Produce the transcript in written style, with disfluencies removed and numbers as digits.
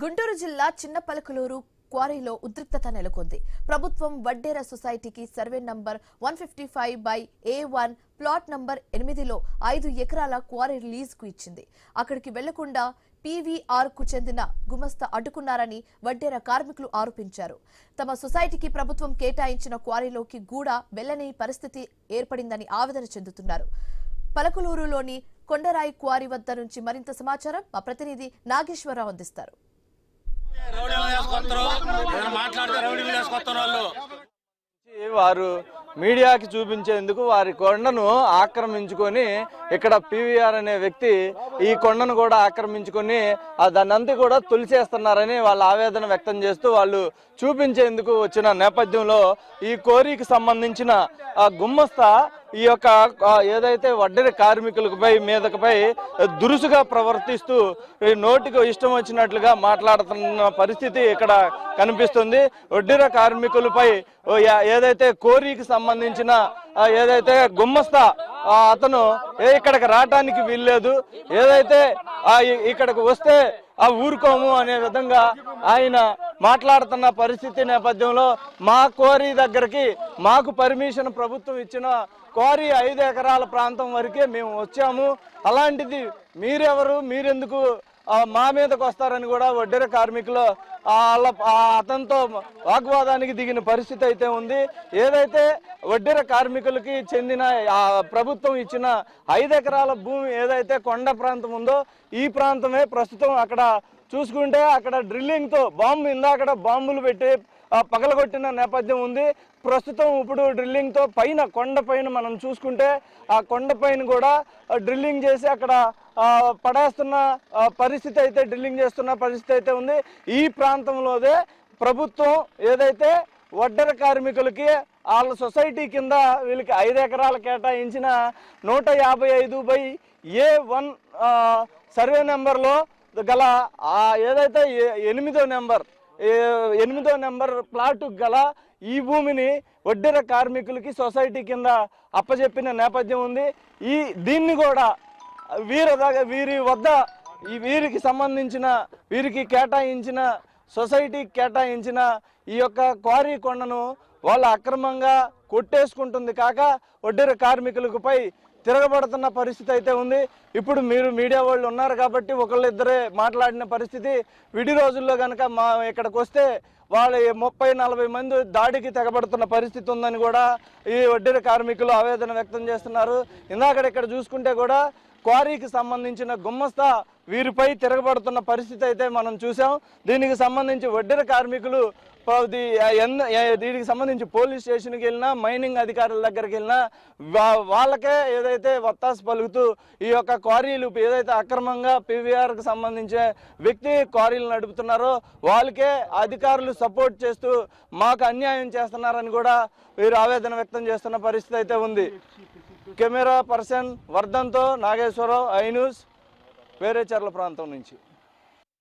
గుంటూరు జిల్లా చిన్నపలకలూరు క్వారీలో ఉద్రిక్తత నెలకొంది. ప్రభుత్వం వడ్డేర సొసైటీకి survey number 155/A1 plot number 8లో 5 ఎకరాల క్వారీ లీజుకు ఇచ్చింది. అక్కడికి వెళ్లకుండా పీవీఆర్ కు చెందిన గుమస్తా అడ్డుకున్నారని వడ్డేర కార్మికులు ఆరోపించారు. తమ సొసైటీకి ప్రభుత్వం కేటాయించిన క్వారీలోకి కూడా వెళ్లని పరిస్థితి ఏర్పడిందని ఆవేదన చెందుతున్నారు. పలకలూరులోని కొండరాయి క్వారీ వద్ద నుంచి మరింత సమాచారం మా ప్రతినిధి నాగేశ్వరరావు అందిస్తారు. వారు మీడియాకి చూపించేందుకు వారి కొండను ఆక్రమించుకొని ఇక్కడ పీవీఆర్ అనే వ్యక్తి ఈ కొండను కూడా ఆక్రమించుకొని దాన్నంతా కూడా తొలిచేస్తున్నారని వాళ్ళ ఆవేదన వ్యక్తం చేస్తూ వాళ్ళు చూపించేందుకు వచ్చిన నేపథ్యంలో ఈ కోరీకి సంబంధించిన గుమ్మస్తా ఈ యొక్క ఏదైతే వడ్డెర కార్మికులపై మీదకపై దురుసుగా ప్రవర్తిస్తూ నోటికి ఇష్టం వచ్చినట్లుగా మాట్లాడుతున్న పరిస్థితి ఇక్కడ కనిపిస్తుంది. వడ్డెర కార్మికులపై ఏదైతే కోరీకి సంబంధించిన ఏదైతే గుమ్మస్తా అతను ఇక్కడికి రావటానికి వీల్లేదు, ఏదైతే ఇక్కడికి వస్తే ఆ ఊరుకోము అనే విధంగా ఆయన మాట్లాడుతున్న పరిస్థితి నేపథ్యంలో మా క్వారీ దగ్గరికి మాకు పర్మిషన్ ప్రభుత్వం ఇచ్చిన క్వారీ 5 ఎకరాల ప్రాంతం వరకే మేము వచ్చాము, అలాంటిది మీరెవరు, మీరెందుకు మా మీదకి వస్తారని కూడా వడ్డెర కార్మికులు అతనితో వాగ్వాదానికి దిగిన పరిస్థితి అయితే ఉంది. ఏదైతే వడ్డెర కార్మికులకి చెందిన ప్రభుత్వం ఇచ్చిన 5 ఎకరాల భూమి ఏదైతే కొండ ప్రాంతం ఉందో ఈ ప్రాంతమే ప్రస్తుతం అక్కడ చూసుకుంటే అక్కడ డ్రిల్లింగ్తో ఇందాకడ బాంబులు పెట్టి పగలగొట్టిన నేపథ్యం ఉంది. ప్రస్తుతం ఇప్పుడు డ్రిల్లింగ్తో పైన కొండ పైన మనం చూసుకుంటే ఆ కొండ పైన కూడా డ్రిల్లింగ్ చేసి అక్కడ పడేస్తున్న పరిస్థితి అయితే డ్రిల్లింగ్ చేస్తున్న పరిస్థితి అయితే ఉంది. ఈ ప్రాంతంలోనే ప్రభుత్వం ఏదైతే వడ్డెర కార్మికులకి వాళ్ళ సొసైటీ కింద వీళ్ళకి 5 ఎకరాలు కేటాయించిన 155/A1 సర్వే నెంబర్లో గల ఏదైతే 8వ నెంబర్ ప్లాటు గల ఈ భూమిని వడ్డెర కార్మికులకి సొసైటీ కింద అప్పచెప్పిన నేపథ్యం ఉంది. దీన్ని కూడా వీరి వద్ద వీరికి సంబంధించిన వీరికి కేటాయించిన సొసైటీకి కేటాయించిన ఈ యొక్క క్వారీ కొండను వాళ్ళు అక్రమంగా కొట్టేసుకుంటుంది కాక వడ్డెర కార్మికులపై తిరగబడుతున్న పరిస్థితి అయితే ఉంది. ఇప్పుడు మీరు మీడియా వాళ్ళు ఉన్నారు కాబట్టి ఒకళ్ళిద్దరే మాట్లాడిన పరిస్థితి. విడి రోజుల్లో కనుక ఇక్కడికి వస్తే వాళ్ళు 30-40 మంది దాడికి తెగబడుతున్న పరిస్థితి ఉందని కూడా ఈ వడ్డెర కార్మికులు ఆవేదన వ్యక్తం చేస్తున్నారు. ఇక్కడ చూసుకుంటే కూడా క్వారీకి సంబంధించిన గుమ్మస్తా వీరిపై తిరగబడుతున్న పరిస్థితి అయితే మనం చూసాం. దీనికి సంబంధించి వడ్డెర కార్మికులు దీనికి సంబంధించి పోలీస్ స్టేషన్కి వెళ్ళినా మైనింగ్ అధికారుల దగ్గరికి వెళ్ళినా వాళ్ళకే ఏదైతే వత్తాసు పలుకుతూ ఈ యొక్క క్వారీలు ఏదైతే అక్రమంగా పీవీఆర్కి సంబంధించిన వ్యక్తి క్వారీలు నడుపుతున్నారో వాళ్ళకే అధికారులు సపోర్ట్ చేస్తూ మాకు అన్యాయం చేస్తున్నారని కూడా వీరు ఆవేదన వ్యక్తం చేస్తున్న పరిస్థితి అయితే ఉంది. కెమెరా పర్సన్ వర్ధన్తో నాగేశ్వరరావు, ఐ న్యూస్, వేరేచర్ల ప్రాంతం నుంచి.